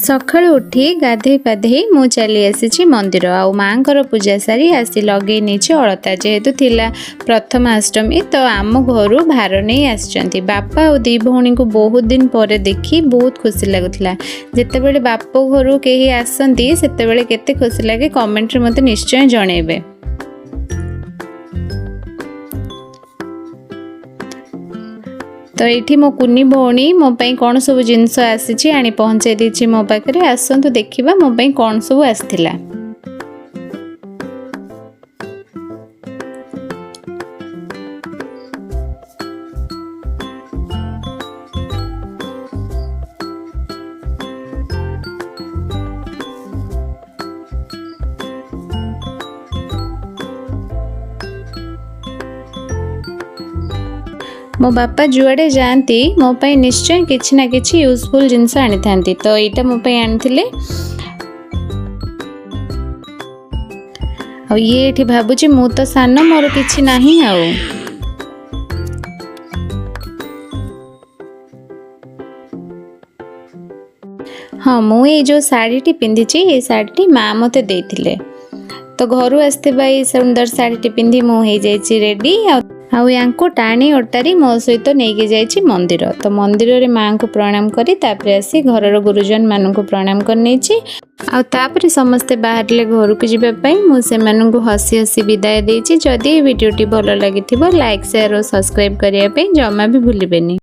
सकाळु उठी गाधे पाधे मु चली आसी मंदिर आउ माँकर पूजा सारी आसी लगे नहीं अलता जेहेतु थिला प्रथमाष्टमी तो आम घर भार नहीं आसी बापा और दी भौणी को बहुत दिन पर देखी बहुत खुशी लगुला जिते बाप घर कहीं आसती से केते खुशी लगे कमेंट मत निश्चय जनइबे। तो ये मो कुनी भौणी मो कौन सब जिनस आसी आनी पहुँचाई देछि मो पाखे आसतु देखा मो कौन सब आसला। मो बापा जुआड़े जाती मो पाई निश्चय किछि ना किछि यूजफुल जिनस आनी थांती तो यहाँ मो पाई आनी ये भाबुची मु तो सान मोर किछि नाही आउ। हाँ मु ये जो साड़ी पिंधि ये साड़ी माँ मते देथिले तो घर आसवा ये सुंदर साड़ी पिंधि मु हो जाइछि रेडी आउ यांको टाणी अटारी मो सहित नहीं जाइछि मंदिर तो मंदिर रे माँ को प्रणाम करी तापरे आसी घरर गुरुजन मान को प्रणाम करनी आउ तापरे समस्ते बाहरले घर को जीवा पई मु से मानन को हसी हसी विदाय देछि। जदि वीडियोटी भल लागिथिबो लाइक शेयर और सब्सक्राइब करिया पे जमा भी भूलिबेनी।